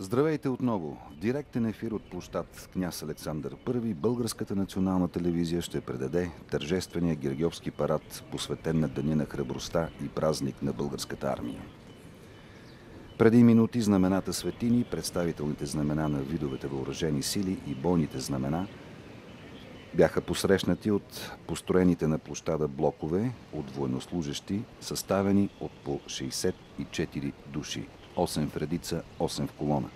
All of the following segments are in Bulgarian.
Здравейте отново! В директен ефир от площад Княз Александър I Българската национална телевизия ще предаде тържествения Гергьовски парад, посветен на Деня на храбростта и празник на Българската армия. Преди минути знамената светини, представителните знамена на видовете въоръжени сили и бойните знамена бяха посрещнати от построените на площада блокове от военнослужещи, съставени от по 64 души. 8 в редица, 8 в колона.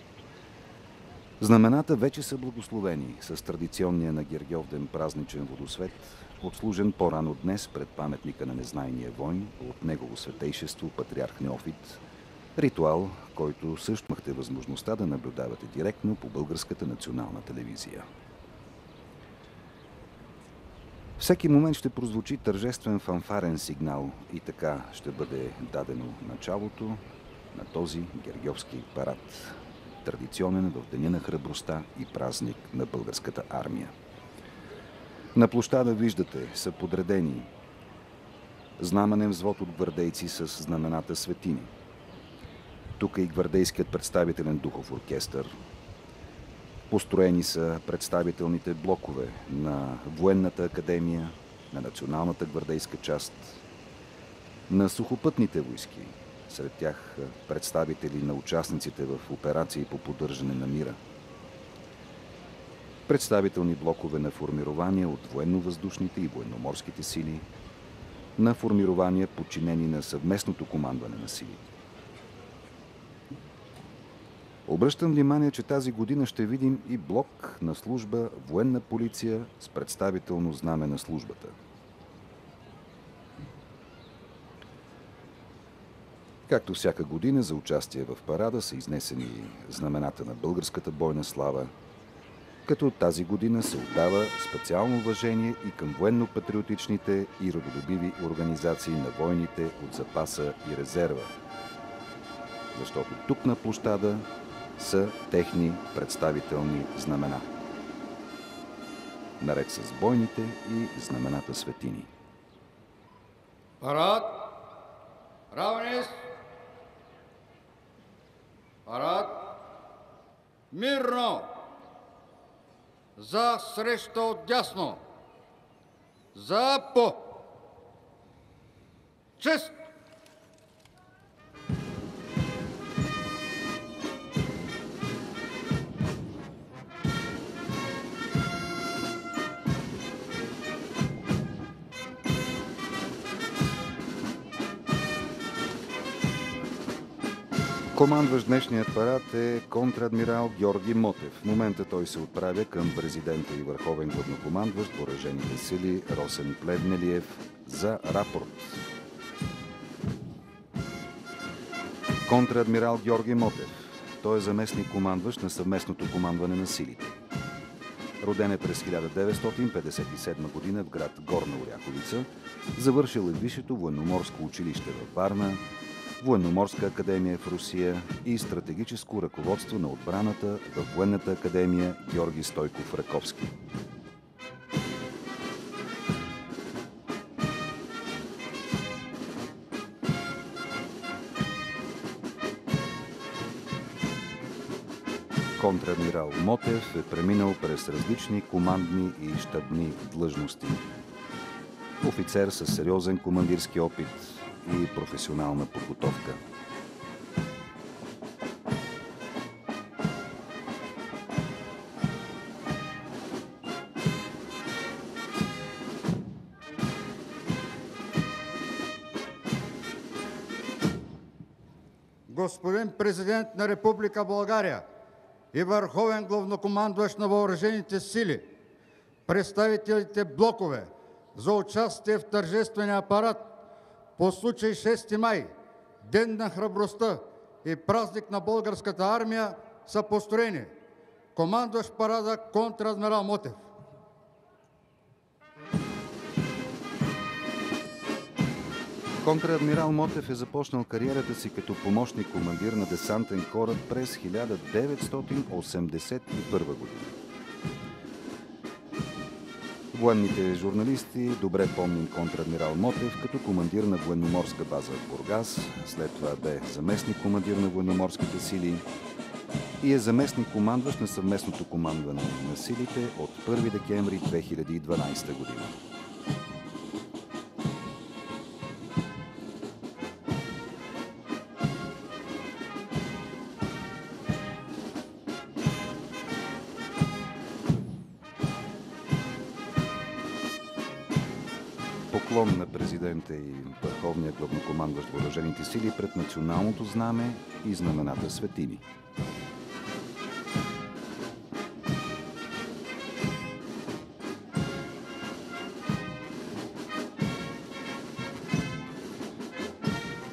Знамената вече са благословени с традиционния на Гергьовден празничен водосвет, отслужен по-рано днес пред паметника на незнайния войн от негово светейшество патриарх Неофит. Ритуал, който също имахте възможността да наблюдавате директно по Българската национална телевизия. Всеки момент ще прозвучи тържествен фанфарен сигнал и така ще бъде дадено началото на този Гергьовски парад, традиционен в Деня на храбростта и празник на Българската армия. На площада виждате са подредени знаменен взвод от гвардейци с знамената светини. Тук е и гвардейският представителен духов оркестър. Построени са представителните блокове на Военната академия, на Националната гвардейска част, на сухопътните войски, сред тях представители на участниците в операции по поддържане на мира. Представителни блокове на формирования от военно-въздушните и военноморските сили, на формирования подчинени на съвместното командване на сили. Обръщам внимание, че тази година ще видим и блок на служба военна полиция с представително знаме на службата. Както всяка година за участие в парада са изнесени знамената на българската бойна слава, като тази година се отдава специално уважение и към военно-патриотичните и родолюбиви организации на войните от запаса и резерва. Защото тук на площада са техни представителни знамена, наред с бойните и знамената светини. Парад, равнис, парад, мирно, за среща от дясно, за по, чест! Командващ днешния парад е контрадмирал Георги Мотев. В момента той се отправя към президента и върховен главнокомандващ въоръжените сили Росен Плевнелиев за рапорт. Контрадмирал Георги Мотев. Той е заместник командващ на съвместното командване на силите. Роден е през 1957 година в град Горна Оряховица. Завършил е Висшето военноморско училище във Варна, Военноморска академия в Русия и стратегическо ръководство на отбраната в Военната академия Георги Стойков Раковски. Контрадмирал Мотев е преминал през различни командни и щабни длъжности. Офицер със сериозен командирски опит и професионална подготовка. Господин президент на Република България и върховен главнокомандващ на въоръжените сили, представителите блокове за участие в тържествения парад по случай 6 май, Ден на храбростта и празник на Българската армия са построени. Командващ парада контрадмирал Мотев. Контрадмирал Мотев е започнал кариерата си като помощник командир на десантен кораб през 1981 година. Военните журналисти добре помним контрадмирал Мотев като командир на военноморска база в Бургас, след това бе заместник командир на военноморските сили и е заместник-командващ на съвместното командване на силите от 1 декември 2012 година. Поклон на президента и върховния главнокомандващ въоръжените сили пред националното знаме и знамената светини.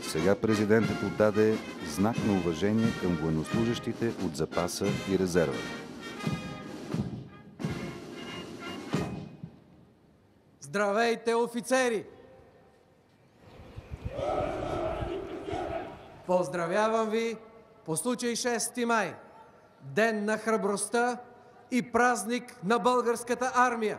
Сега президентът отдаде знак на уважение към военнослужащите от запаса и резерва. Здравейте, офицери! Поздравявам ви по случай 6 май, Ден на храбростта и празник на българската армия.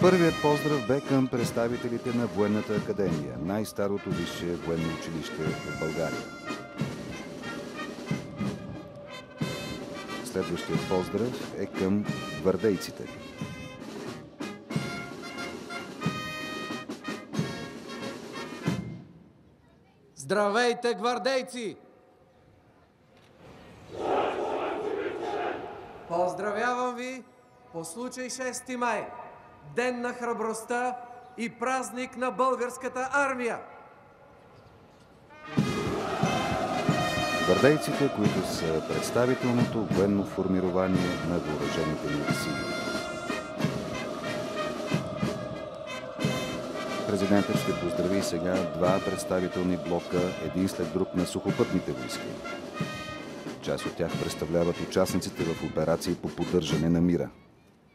Първият поздрав бе към представителите на Военната академия, най-старото висше военно училище в България. Следващият поздрав е към гвардейците. Здравейте, гвардейци! Поздравявам ви по случай 6 май, Ден на храбростта и празник на българската армия. Гвардейците, които са представителното военно формирование на въоръжените ни сили. Президентът ще поздрави сега два представителни блока, един след друг, на сухопътните войски. Част от тях представляват участниците в операции по поддържане на мира.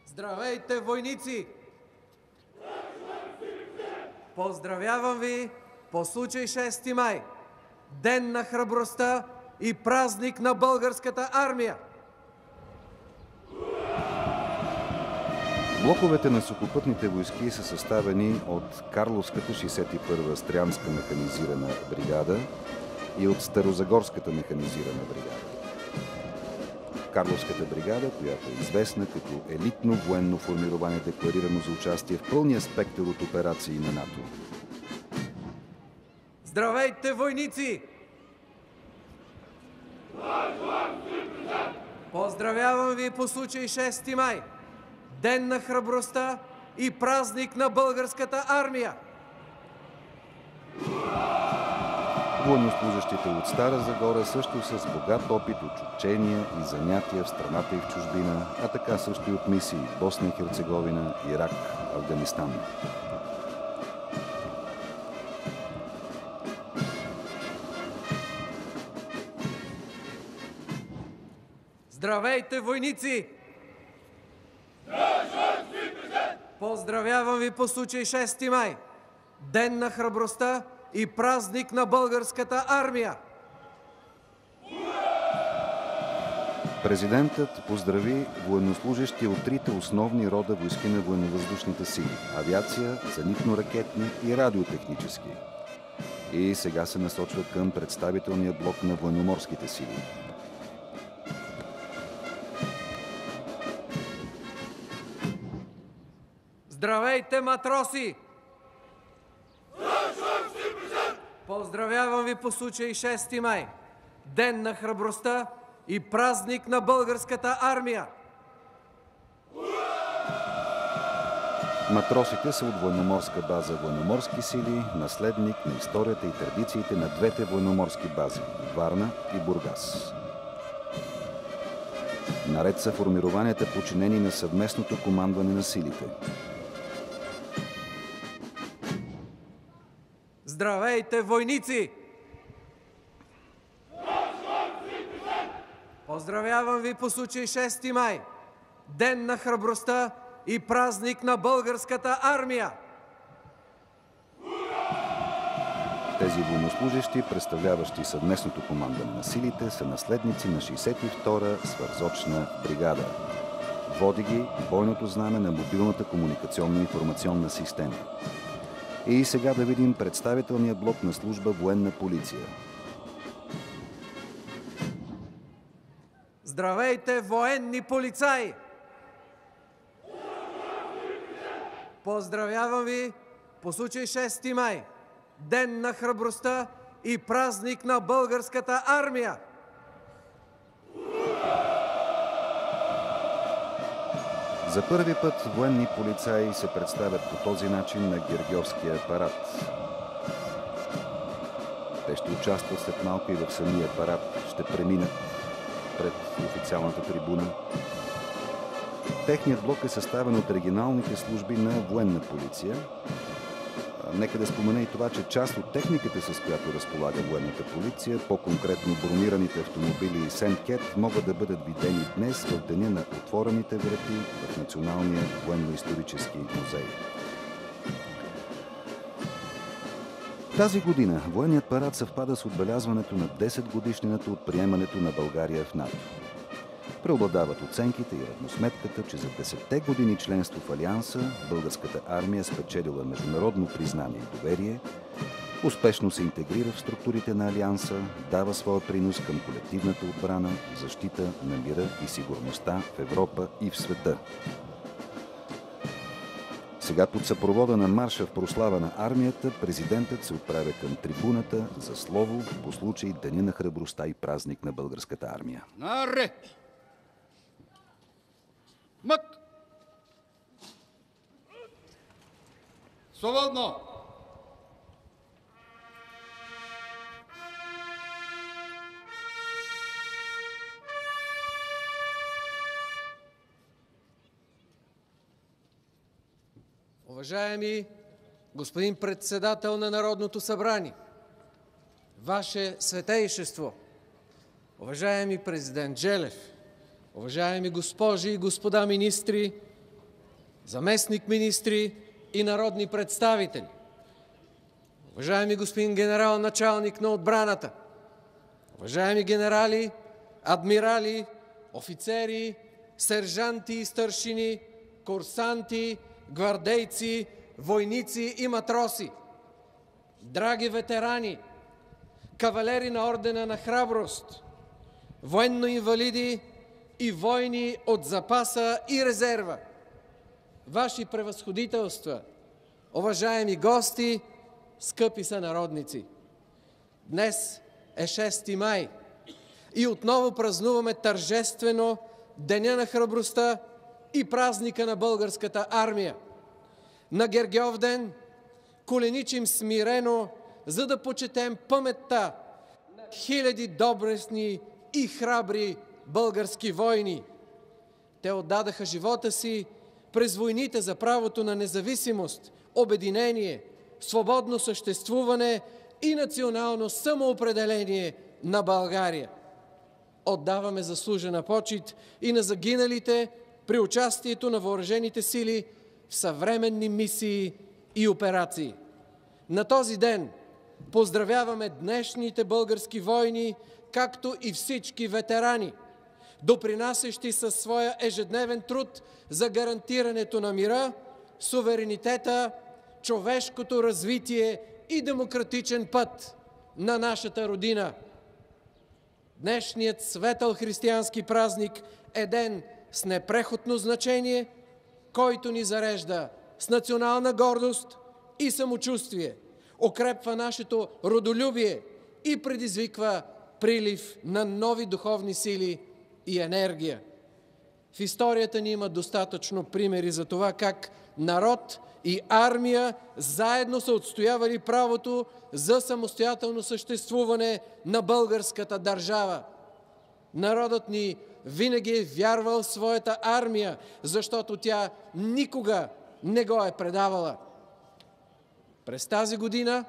Здравейте, войници! Поздравявам ви по случай 6 май, Ден на храбростта и празник на българската армия. Блоковете на сухопътните войски са съставени от Карловската 61-а стрямска механизирана бригада и от Старозагорската механизирана бригада. Карловската бригада, която е известна като елитно военно формирование, декларирано за участие в пълния спектър от операции на НАТО. Здравейте, войници! Поздравявам ви по случай 6 май, Ден на храбростта и празник на българската армия. Военнослужащите от Стара Загора също с богат опит от учения и занятия в страната и в чужбина, а така също и от мисии в Босна и Херцеговина, Ирак, Афганистан. Здравейте, войници! Поздравявам ви по случай 6 май, Ден на храбростта и празник на българската армия. Президентът поздрави военнослужащи от трите основни рода войски на военновъздушните сили – авиация, зенитно-ракетни и радиотехнически. И сега се насочва към представителния блок на военноморските сили. Здравейте, матроси! Поздравявам ви по случай 6 май, Ден на храбростта и празник на българската армия. Матросите са от военноморска база Военноморски сили, наследник на историята и традициите на двете военноморски бази – Варна и Бургас. Наред са формированията, подчинени на съвместното командване на силите. Здравейте, войници! Поздравявам ви по случай 6 май, Ден на храбростта и празник на българската армия. Тези военнослужащи, представляващи съвместното командване на силите, са наследници на 62-а свързочна бригада. Води ги бойното знаме на мобилната комуникационна информационна система. И сега да видим представителния блок на служба военна полиция. Здравейте, военни полицаи! Поздравявам ви по случай 6 май, Ден на храбростта и празник на българската армия! За първи път военни полицаи се представят по този начин на Гергьовския парад. Те ще участват след малко и в самия парад, ще преминат пред официалната трибуна. Техният блок е съставен от регионалните служби на военна полиция. Нека да спомена и това, че част от техниката, с която разполага военната полиция, по-конкретно бронираните автомобили Сен-Кет, могат да бъдат видени днес в деня на отворените врати в Националния военно-исторически музей. Тази година военният парад съвпада с отбелязването на 10 годишнината от приемането на България в НАТО. Преобладават оценките и равносметката, че за 10-те години членство в Алианса българската армия спечелила международно признание и доверие, успешно се интегрира в структурите на Алианса, дава своя принос към колективната отбрана, защита на мира и сигурността в Европа и в света. Сега под съпровода на марша в прослава на армията, президентът се отправя към трибуната за слово по случай Деня на храбростта и празник на българската армия. Наред! Мък! Свободно! Уважаеми господин председател на Народното събрание, Ваше Светейшество, уважаеми президент Желев, уважаеми госпожи и господа министри, заместник-министри и народни представители, уважаеми господин генерал-началник на отбраната, уважаеми генерали, адмирали, офицери, сержанти и старшини, курсанти, гвардейци, войници и матроси, драги ветерани, кавалери на ордена на храброст, военно-инвалиди и войни от запаса и резерва, Ваши превъзходителства, уважаеми гости, скъпи сънародници! Днес е 6 май и отново празнуваме тържествено Деня на храбростта и празника на българската армия. На Гергьовден коленичим смирено, за да почетем паметта на хиляди доблестни и храбри български войни. Те отдадаха живота си през войните за правото на независимост, обединение, свободно съществуване и национално самоопределение на България. Отдаваме заслужена почит и на загиналите при участието на въоръжените сили в съвременни мисии и операции. На този ден поздравяваме днешните български войни, както и всички ветерани, допринасящи със своя ежедневен труд за гарантирането на мира, суверенитета, човешкото развитие и демократичен път на нашата родина. Днешният светъл християнски празник е ден с непреходно значение, който ни зарежда с национална гордост и самочувствие, укрепва нашето родолюбие и предизвиква прилив на нови духовни сили и енергия. В историята ни има достатъчно примери за това как народ и армия заедно са отстоявали правото за самостоятелно съществуване на българската държава. Народът ни винаги е вярвал в своята армия, защото тя никога не го е предавала. През тази година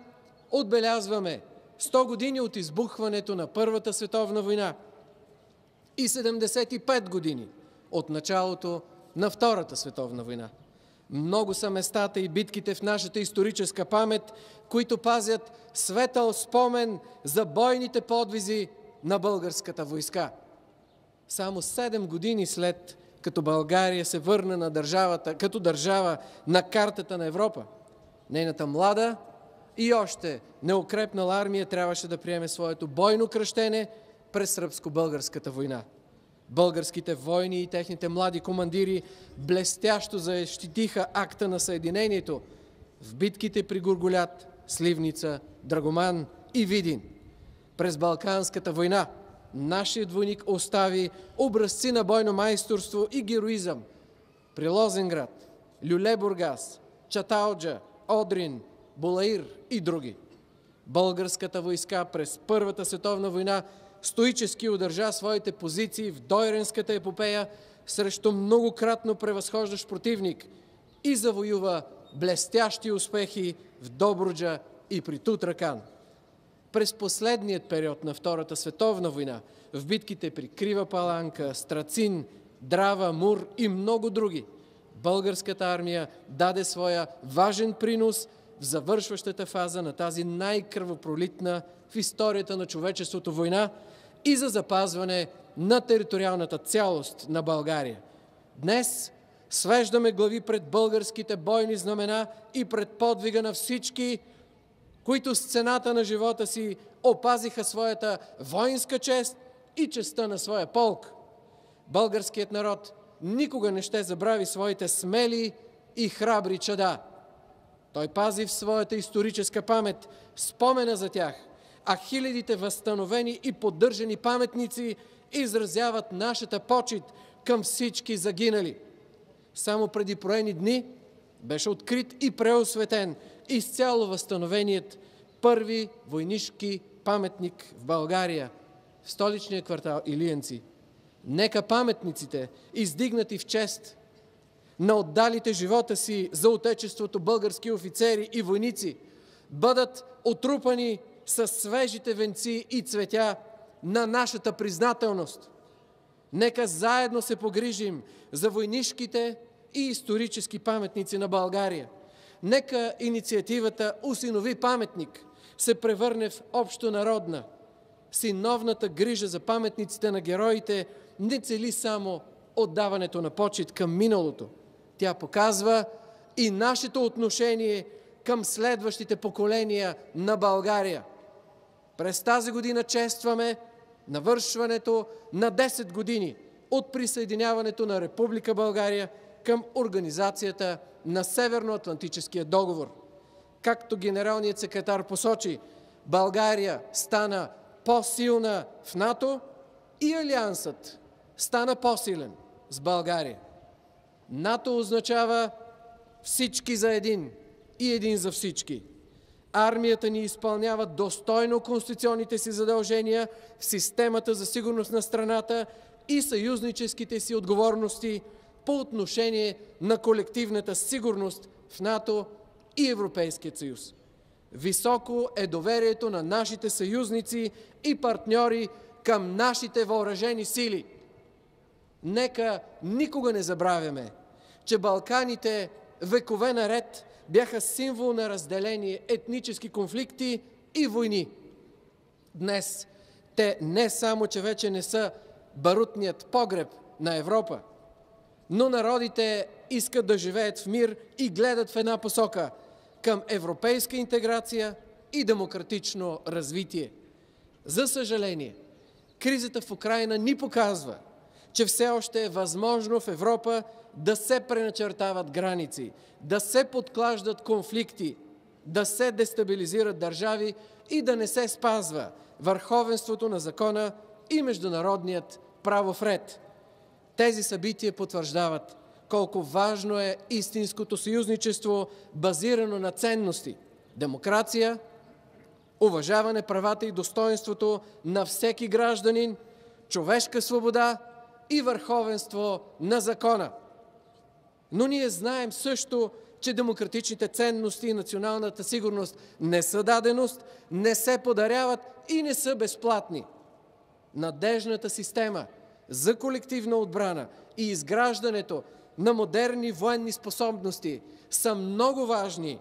отбелязваме 100 години от избухването на Първата световна война и 75 години от началото на Втората световна война. Много са местата и битките в нашата историческа памет, които пазят светъл спомен за бойните подвизи на българската войска. Само 7 години след като България се върна на държавата, като държава на картата на Европа, нейната млада и още неукрепнала армия трябваше да приеме своето бойно кръщене през сръбско-българската война. Българските войни и техните млади командири блестящо защитиха акта на съединението в битките при Гургулят, Сливница, Драгоман и Видин. През Балканската война нашият войник остави образци на бойно майсторство и героизъм при Лозенград, Люлебургас, Чаталджа, Одрин, Булаир и други. Българската войска през Първата световна война стоически удържа своите позиции в Дойренската епопея срещу многократно превъзхождащ противник и завоюва блестящи успехи в Добруджа и при Тутракан. През последният период на Втората световна война, в битките при Крива Паланка, Страцин, Драва, Мур и много други, българската армия даде своя важен принос в завършващата фаза на тази най-кръвопролитна в историята на човечеството война и за запазване на териториалната цялост на България. Днес свеждаме глави пред българските бойни знамена и пред подвига на всички, които с цената на живота си опазиха своята воинска чест и честта на своя полк. Българският народ никога не ще забрави своите смели и храбри чада. Той пази в своята историческа памет спомена за тях, а хилядите възстановени и поддържани паметници изразяват нашата почит към всички загинали. Само преди броени дни беше открит и преосветен изцяло възстановеният първи войнишки паметник в България, в столичния квартал Илиянци. Нека паметниците, издигнати в чест на отдалите живота си за отечеството български офицери и войници, бъдат отрупани с свежите венци и цветя на нашата признателност. Нека заедно се погрижим за войнишките и исторически паметници на България. Нека инициативата "Осинови паметник" се превърне в общонародна. Синовната грижа за паметниците на героите не цели само отдаването на почит към миналото. Тя показва и нашето отношение към следващите поколения на България. През тази година честваме навършването на 10 години от присъединяването на Република България към Организацията на Северноатлантическия договор. Както генералният секретар посочи, България стана по-силна в НАТО и Алиансът стана по-силен с България. НАТО означава всички за един и един за всички. Армията ни изпълнява достойно конституционните си задължения в системата за сигурност на страната и съюзническите си отговорности по отношение на колективната сигурност в НАТО и Европейския съюз. Високо е доверието на нашите съюзници и партньори към нашите въоръжени сили. Нека никога не забравяме, че Балканите векове наред бяха символ на разделение, етнически конфликти и войни. Днес те не само, че вече не са барутният погреб на Европа, но народите искат да живеят в мир и гледат в една посока – към европейска интеграция и демократично развитие. За съжаление, кризата в Украйна ни показва, че все още е възможно в Европа да се преначертават граници, да се подклаждат конфликти, да се дестабилизират държави и да не се спазва върховенството на закона и международният правов ред. Тези събития потвърждават колко важно е истинското съюзничество, базирано на ценности – демокрация, уважаване правата и достоинството на всеки гражданин, човешка свобода и върховенство на закона. Но ние знаем също, че демократичните ценности и националната сигурност не са даденост, не се подаряват и не са безплатни. Надежната система за колективна отбрана и изграждането на модерни военни способности са много важни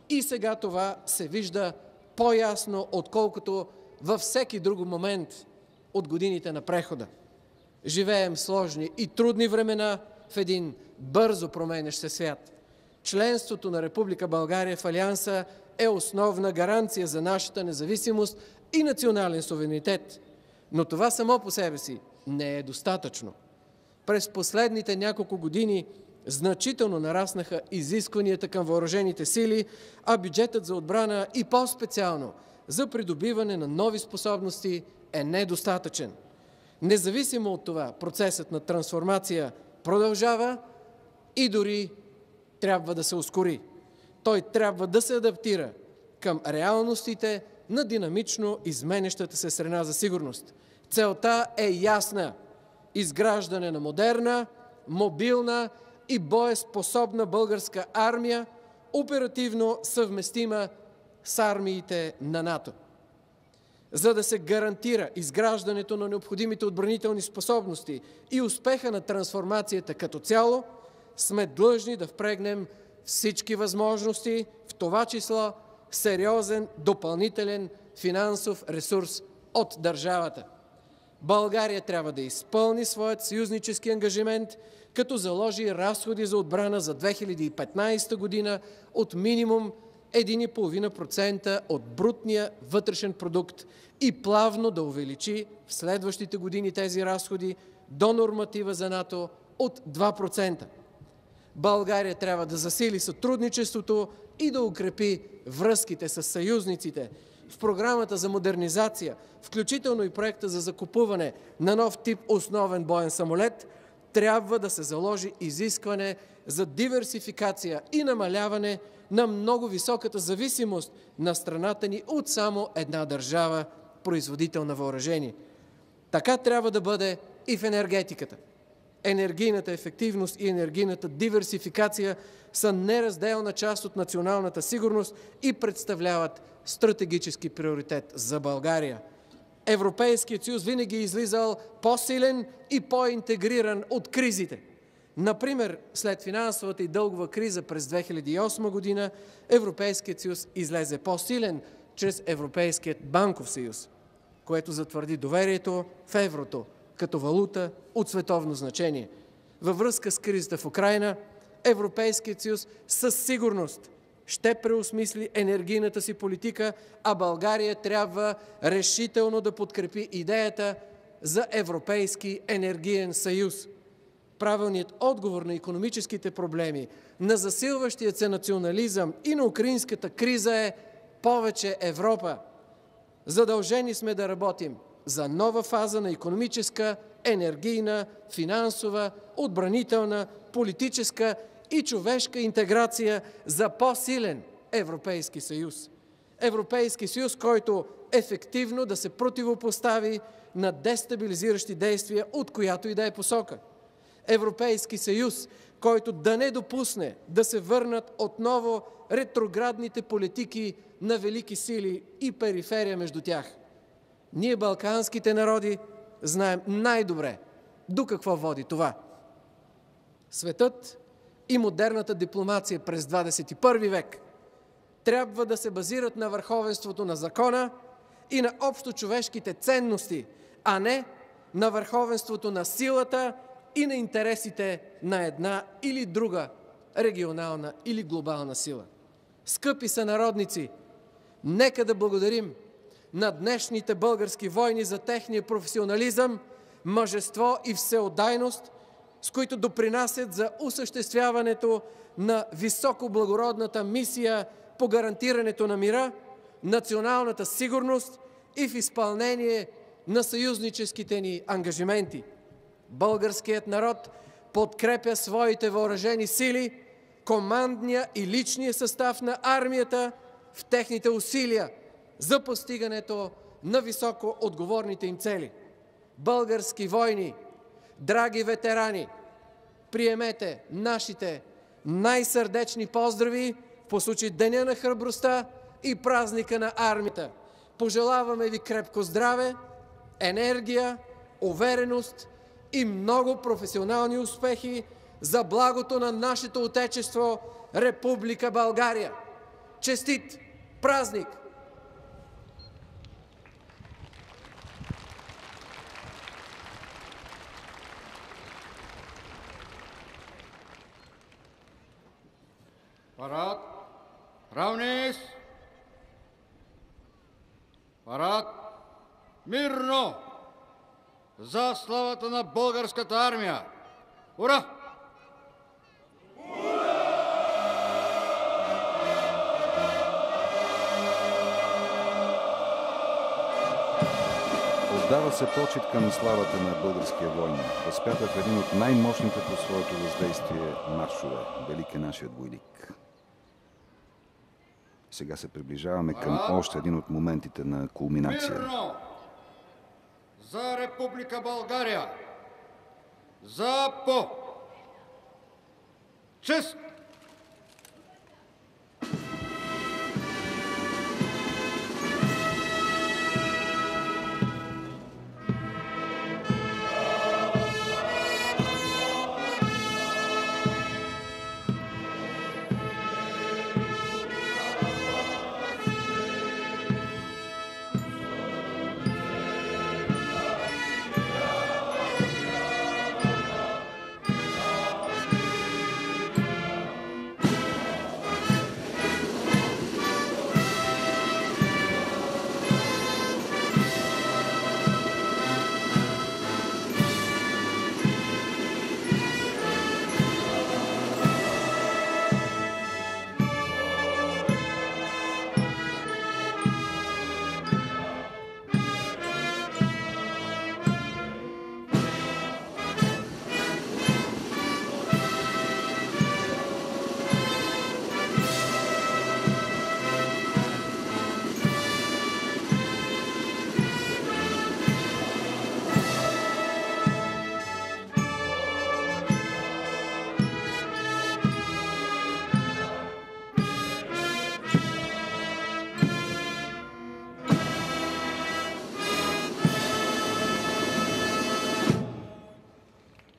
и сега това се вижда по-ясно, отколкото във всеки друг момент от годините на прехода. Живеем сложни и трудни времена в един бързо променящ се свят. Членството на Република България в Алианса е основна гаранция за нашата независимост и национален суверенитет. Но това само по себе си не е достатъчно. През последните няколко години значително нараснаха изискванията към въоръжените сили, а бюджетът за отбрана и по-специално за придобиване на нови способности е недостатъчен. Независимо от това, процесът на трансформация продължава и дори трябва да се ускори. Той трябва да се адаптира към реалностите на динамично изменящата се среда за сигурност. Целта е ясна – изграждане на модерна, мобилна и боеспособна българска армия, оперативно съвместима с армиите на НАТО. За да се гарантира изграждането на необходимите отбранителни способности и успеха на трансформацията като цяло, сме длъжни да впрегнем всички възможности, в това число сериозен допълнителен финансов ресурс от държавата. България трябва да изпълни своят съюзнически ангажимент, като заложи разходи за отбрана за 2015 година от минимум 1,5% от брутния вътрешен продукт и плавно да увеличи в следващите години тези разходи до норматива за НАТО от 2%. България трябва да засили сътрудничеството и да укрепи връзките с съюзниците. В програмата за модернизация, включително и проекта за закупуване на нов тип основен боен самолет, трябва да се заложи изискване за диверсификация и намаляване на много високата зависимост на страната ни от само една държава, производител на въоръжение. Така трябва да бъде и в енергетиката. Енергийната ефективност и енергийната диверсификация са неразделна част от националната сигурност и представляват стратегически приоритет за България. Европейският съюз винаги е излизал по-силен и по-интегриран от кризите. Например, след финансовата и дългова криза през 2008 година Европейският съюз излезе по-силен чрез Европейският банков съюз, което затвърди доверието в еврото като валута от световно значение. Във връзка с кризата в Украйна, Европейският съюз със сигурност ще преосмисли енергийната си политика, а България трябва решително да подкрепи идеята за Европейски енергиен съюз. Правилният отговор на икономическите проблеми, на засилващия се национализъм и на украинската криза е повече Европа. Задължени сме да работим за нова фаза на икономическа, енергийна, финансова, отбранителна, политическа и човешка интеграция за по-силен Европейски съюз. Европейски съюз, който ефективно да се противопостави на дестабилизиращи действия, от която и да е посока. Европейски съюз, който да не допусне да се върнат отново ретроградните политики на велики сили и периферия между тях. Ние, балканските народи, знаем най-добре до какво води това. Светът и модерната дипломация през 21 век трябва да се базират на върховенството на закона и на общочовешките ценности, а не на върховенството на силата и на интересите на една или друга регионална или глобална сила. Скъпи сънародници, нека да благодарим на днешните български войни за техния професионализъм, мъжество и всеотдайност, с които допринасят за осъществяването на високоблагородната мисия по гарантирането на мира, националната сигурност и в изпълнение на съюзническите ни ангажименти. Българският народ подкрепя своите въоръжени сили, командния и личния състав на армията в техните усилия за постигането на високо отговорните им цели. Български войни, драги ветерани, приемете нашите най-сърдечни поздрави по случай Деня на храбростта и празника на армията. Пожелаваме ви крепко здраве, енергия, увереност и много професионални успехи за благото на нашето Отечество, Република България. Честит празник! Парад, равнис, парад, мирно. За славата на българската армия! Ура! Отдава се почит към славата на българския войн, възпята в един от най-мощните по своето въздействие маршове. Велик е нашият войник. Сега се приближаваме към още един от моментите на кулминация. Мирно! За Република България! За по! Чест!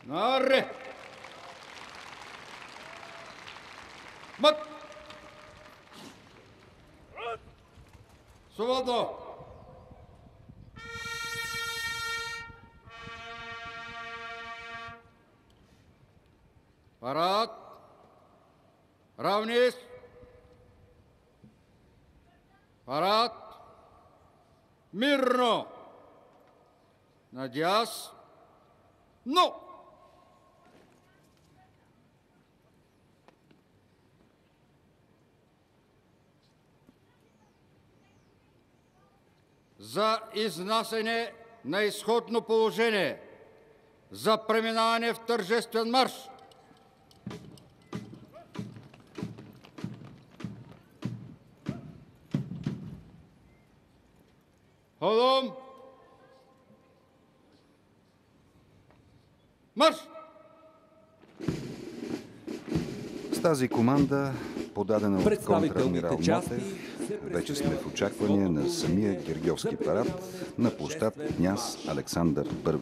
Наре! Мът! Свободно! Парад! Равнис! Парад! Мирно! Надяс! Но! За изнасяне на изходно положение, за преминаване в тържествен марш. Ходом! Марш! С тази команда, подадена от контр-адмирал Мотев, вече сме в очакване на самия Гергьовски парад на площад Княз Александър I.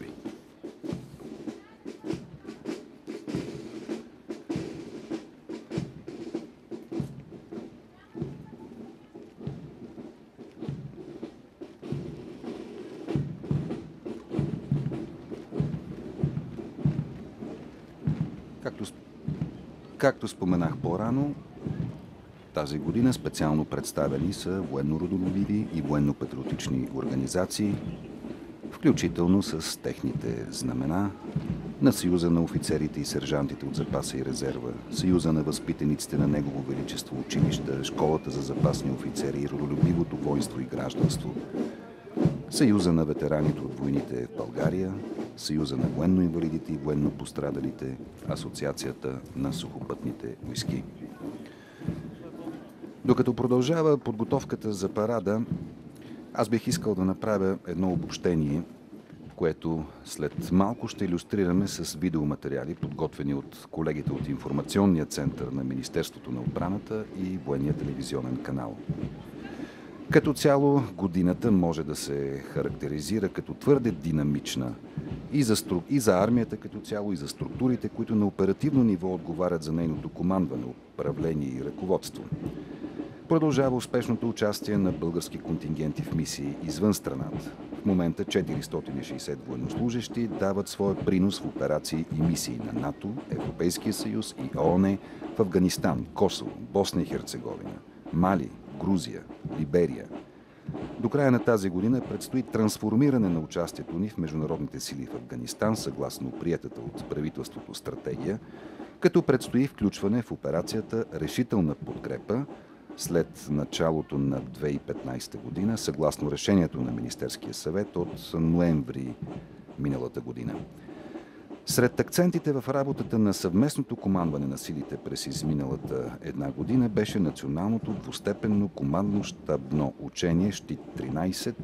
Както споменах по-рано, тази година специално представени са военно-родолюбиви и военно-патриотични организации, включително с техните знамена на Съюза на офицерите и сержантите от запаса и резерва, Съюза на възпитаниците на Негово Величество училища, Школата за запасни офицери и родолюбивото воинство и гражданство, Съюза на ветераните от войните в България, Съюза на военно-инвалидите и военно-пострадалите, Асоциацията на сухопътните войски. Докато продължава подготовката за парада, аз бих искал да направя едно обобщение, което след малко ще илюстрираме с видеоматериали, подготвени от колегите от Информационния център на Министерството на отбраната и Военния телевизионен канал. Като цяло, годината може да се характеризира като твърде динамична и за армията като цяло, и за структурите, които на оперативно ниво отговарят за нейното командване, управление и ръководство. Продължава успешното участие на български контингенти в мисии извън страната. В момента 460 военнослужещи дават своя принос в операции и мисии на НАТО, Европейския съюз и ООН в Афганистан, Косово, Босна и Херцеговина, Мали, Грузия, Либерия. До края на тази година предстои трансформиране на участието ни в международните сили в Афганистан, съгласно приетата от правителството стратегия, като предстои включване в операцията решителна подкрепа след началото на 2015 година, съгласно решението на Министерския съвет от ноември миналата година. Сред акцентите в работата на съвместното командване на силите през изминалата една година беше националното двустепенно командно-щабно учение Щит-13.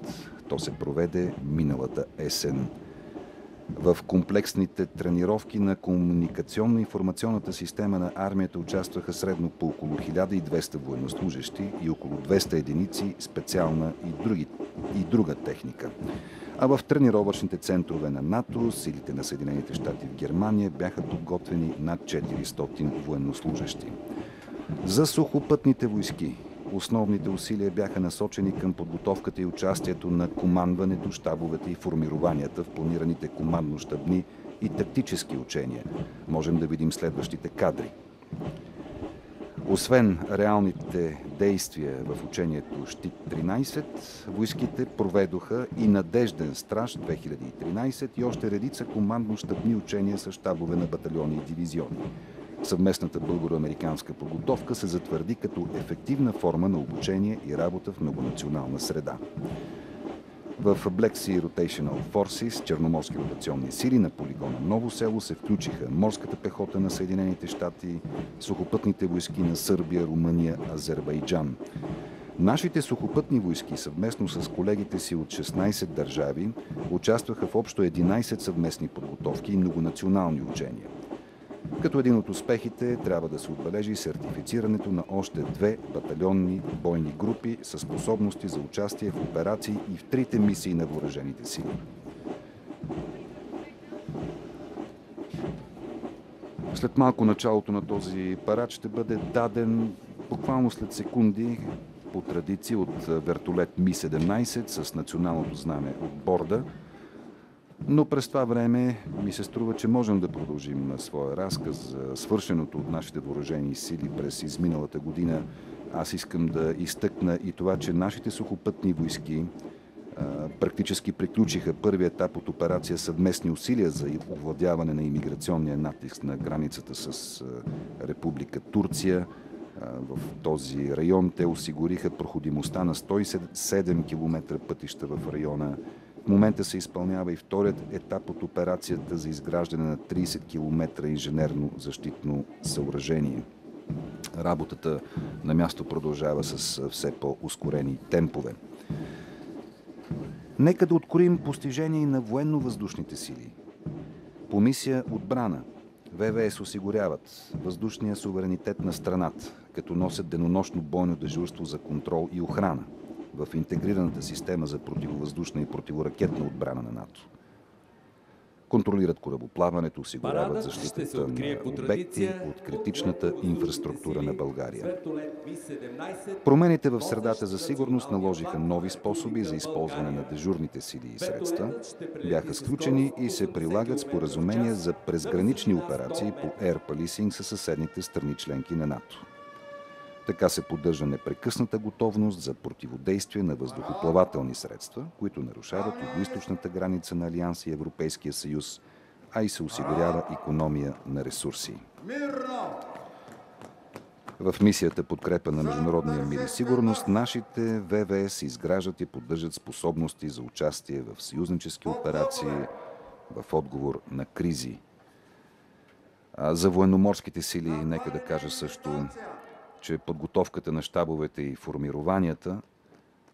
То се проведе миналата есен. В комплексните тренировки на комуникационно-информационната система на армията участваха средно по около 1200 военнослужещи и около 200 единици специална и друга техника. А в тренировъчните центрове на НАТО, силите на Съединените щати в Германия бяха подготвени над 400 военнослужещи. За сухопътните войски основните усилия бяха насочени към подготовката и участието на командването, щабовете и формированията в планираните командно-щабни и тактически учения. Можем да видим следващите кадри. Освен реалните действия в учението Щит-13, войските проведоха и Надежден страж 2013 и още редица командно-щабни учения с щабове на батальони и дивизиони. Съвместната българо-американска подготовка се затвърди като ефективна форма на обучение и работа в многонационална среда. В Black Sea Rotational Forces, черноморски ротационни сили на полигона Ново село, се включиха морската пехота на Съединените щати, сухопътните войски на Сърбия, Румъния, Азербайджан. Нашите сухопътни войски съвместно с колегите си от 16 държави участваха в общо 11 съвместни подготовки и многонационални учения. Като един от успехите трябва да се отбележи сертифицирането на още 2 батальонни бойни групи със способности за участие в операции и в 3 мисии на въоръжените сили. След малко началото на този парад ще бъде даден буквално след секунди по традиция от вертолет Ми-17 с националното знаме от борда. Но през това време ми се струва, че можем да продължим своя разказ за свършеното от нашите въоръжени сили през изминалата година. Аз искам да изтъкна и това, че нашите сухопътни войски практически приключиха първи етап от операция съвместни усилия за овладяване на имиграционния натиск на границата с Република Турция. В този район те осигуриха проходимостта на 107 км пътища в района. В момента се изпълнява и вторият етап от операцията за изграждане на 30 км инженерно защитно съоръжение. Работата на място продължава с все по-ускорени темпове. Нека да откроим постижения и на военно-въздушните сили. По мисия отбрана ВВС осигуряват въздушния суверенитет на страната, като носят денонощно бойно дежурство за контрол и охрана в интегрираната система за противовъздушна и противоракетна отбрана на НАТО. Контролират корабоплаването, осигуряват защитата на обекти от критичната инфраструктура на България. Промените в средата за сигурност наложиха нови способи за използване на дежурните сили и средства. Бяха сключени и се прилагат споразумения за презгранични операции по Air Policing със съседните страни членки на НАТО. Така се поддържа непрекъсната готовност за противодействие на въздухоплавателни средства, които нарушават югоизточната граница на Алианса и Европейския съюз, а и се осигурява икономия на ресурси. В мисията подкрепа на международния мир и сигурност нашите ВВС изграждат и поддържат способности за участие в съюзнически операции в отговор на кризи. За военноморските сили нека да кажа също, че подготовката на щабовете и формированията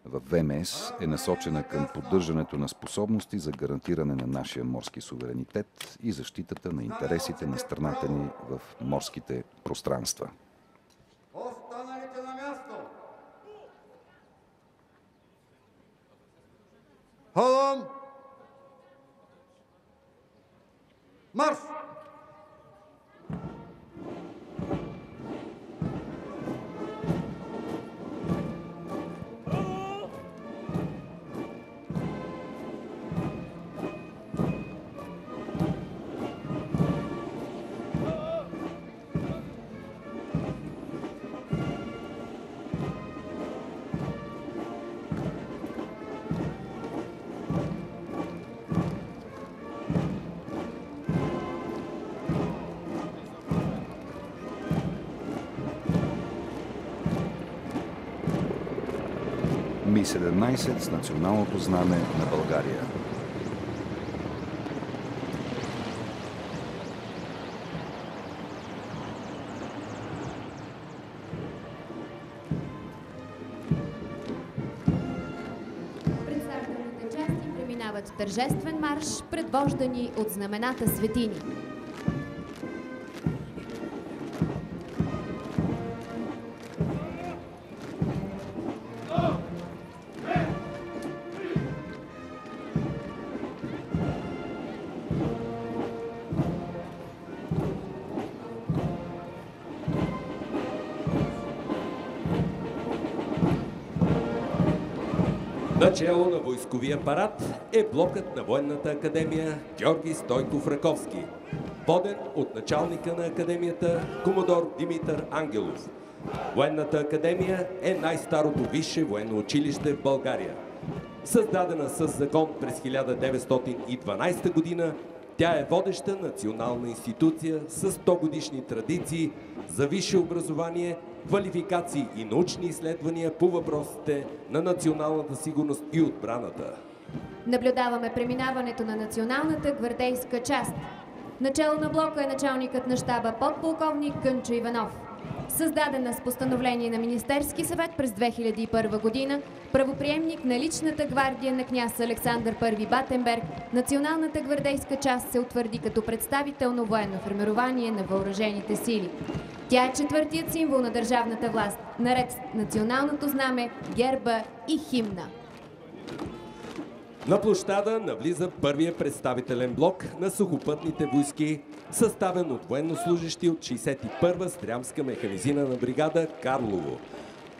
в ВМС е насочена към поддържането на способности за гарантиране на нашия морски суверенитет и защитата на интересите на страната ни в морските пространства. Останалите на място! Холом! Марш! Ми-17 с националното знаме на България. Представителните части преминават тържествен марш, предвождани от знамената светини. Начело на войсковия парад е блокът на Военната академия Георги Стойков Раковски, воден от началника на академията комодор Димитър Ангелов. Военната академия е най-старото висше военно училище в България. Създадена с закон през 1912 година, тя е водеща национална институция с 100 годишни традиции за висше образование, квалификации и научни изследвания по въпросите на националната сигурност и отбраната. Наблюдаваме преминаването на националната гвардейска част. Начало на блока е началникът на щаба подполковник Кънчо Иванов. Създадена с постановление на Министерски съвет през 2001 година, правоприемник на личната гвардия на княз Александър I Батенберг, националната гвардейска част се утвърди като представително военно формирование на въоръжените сили. Тя е четвъртият символ на държавната власт, наред с националното знаме, герба и химна. На площада навлиза първия представителен блок на сухопътните войски, съставен от военнослужащи от 61-а Стрямска механизирана бригада Карлово.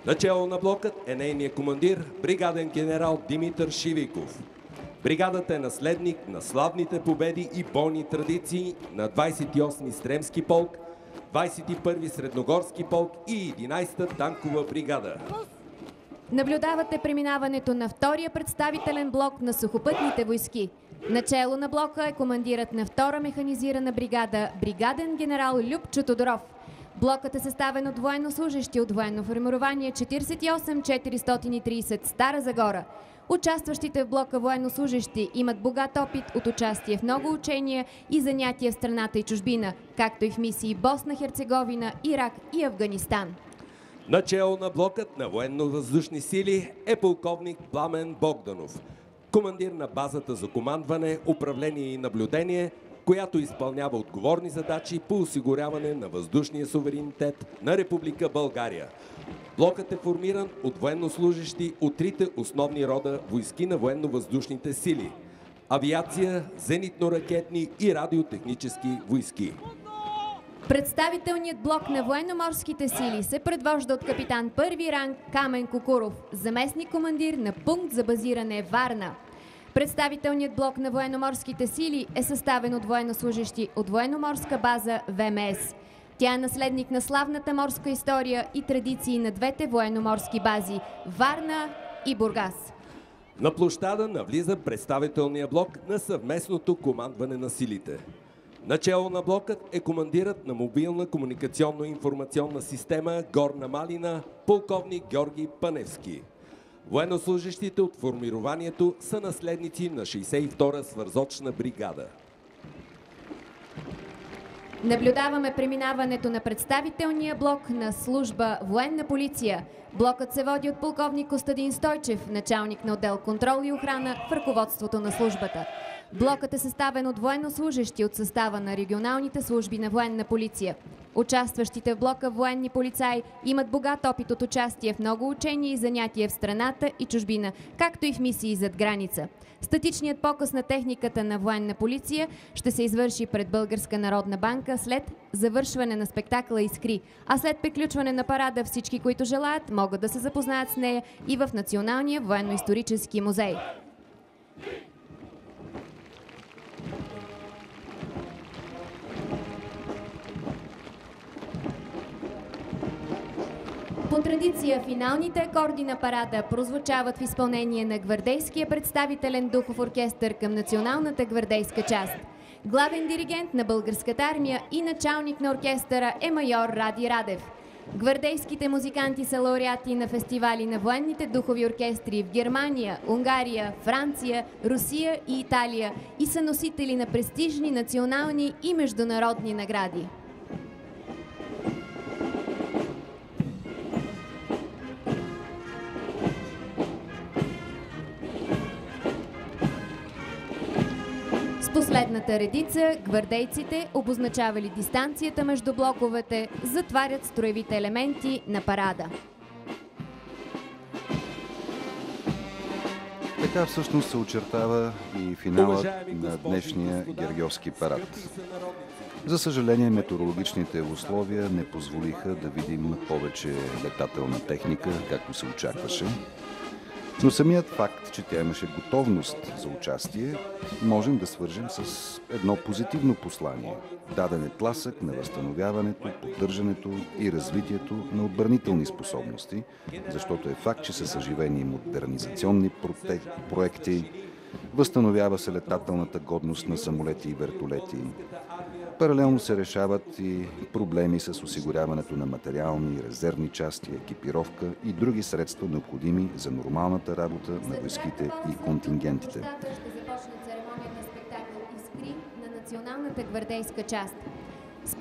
Начело на блокът е нейният командир, бригаден генерал Димитър Шивиков. Бригадата е наследник на славните победи и бойни традиции на 28-ми Стрямски полк, 21-ви Средногорски полк и 11-та танкова бригада. Наблюдавате преминаването на втория представителен блок на сухопътните войски. Начело на блока е командирът на втора механизирана бригада, бригаден генерал Любчо Тодоров. Блокът е съставен от военнослужащи от военно формирование 48430 Стара Загора. Участващите в блока военнослужащи имат богат опит от участие в много учения и занятия в страната и чужбина, както и в мисии Босна, Херцеговина, Ирак и Афганистан. Начело на блокът на военно-въздушни сили е полковник Пламен Богданов, командир на базата за командване, управление и наблюдение, която изпълнява отговорни задачи по осигуряване на въздушния суверенитет на Република България. Блокът е формиран от военнослужащи от трите основни рода войски на военно-въздушните сили – авиация, зенитно-ракетни и радиотехнически войски. Представителният блок на военноморските сили се предвожда от капитан първи ранг Камен Кукуров, заместник командир на пункт за базиране Варна. Представителният блок на военноморските сили е съставен от военнослужащи от военноморска база ВМС. Тя е наследник на славната морска история и традиции на двете военноморски бази – Варна и Бургас. На площада навлиза представителния блок на съвместното командване на силите. Начело на блокът е командирът на мобилна комуникационно-информационна система Горна Малина, полковник Георги Паневски. Военнослужащите от формированието са наследници на 62-а свързочна бригада. Наблюдаваме преминаването на представителния блок на служба военна полиция. Блокът се води от полковник Костадин Стойчев, началник на отдел контрол и охрана в ръководството на службата. Блокът е съставен от военнослужащи от състава на регионалните служби на военна полиция. Участващите в блока военни полицаи имат богат опит от участие в много учения и занятия в страната и чужбина, както и в мисии зад граница. Статичният показ на техниката на военна полиция ще се извърши пред Българска народна банка след завършване на спектакъла Искри, а след приключване на парада всички, които желаят, могат да се запознаят с нея и в Националния военно-исторически музей. По традиция, финалните акорди на парада прозвучават в изпълнение на гвардейския представителен духов оркестър към Националната гвардейска част. Главен диригент на Българската армия и началник на оркестъра е майор Ради Радев. Гвардейските музиканти са лауреати на фестивали на военните духови оркестри в Германия, Унгария, Франция, Русия и Италия и са носители на престижни национални и международни награди. С последната редица гвардейците, обозначавали дистанцията между блоковете, затварят строевите елементи на парада. Така всъщност се очертава и финалът на днешния Гергьовски парад. За съжаление, метеорологичните условия не позволиха да видим повече летателна техника, както се очакваше. Но самият факт, че тя имаше готовност за участие, можем да свържем с едно позитивно послание. Даден е тласък на възстановяването, поддържането и развитието на отбранителни способности, защото е факт, че са съживени модернизационни проекти, възстановява се летателната годност на самолети и вертолети. Паралелно се решават и проблеми с осигуряването на материални, резервни части, екипировка и други средства, необходими за нормалната работа на войските и контингентите. Ще започне церемонията спектакъл «Искри» на националната гвардейска част.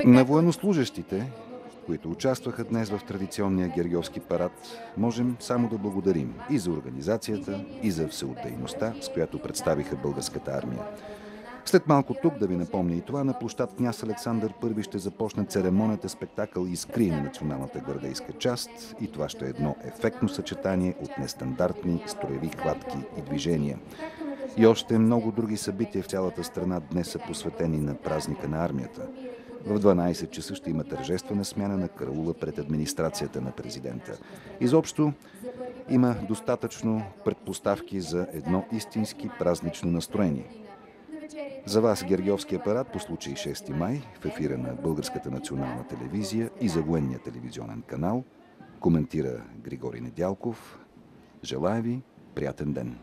На военнослужещите, които участваха днес в традиционния Гергьовски парад, можем само да благодарим и за организацията, и за всеотдайността, с която представиха българската армия. След малко тук, да ви напомня и това, на площад Княз Александър I ще започне церемонията спектакъл «Искри» на националната гвардейска част и това ще е едно ефектно съчетание от нестандартни строеви хватки и движения. И още много други събития в цялата страна днес са посветени на празника на армията. В 12 часа ще има тържествена смяна на караула пред администрацията на президента. Изобщо има достатъчно предпоставки за едно истински празнично настроение. За вас Гергьовския парад по случай 6 май в ефира на Българската национална телевизия и за военния телевизионен канал коментира Григорий Недялков. Желая ви приятен ден!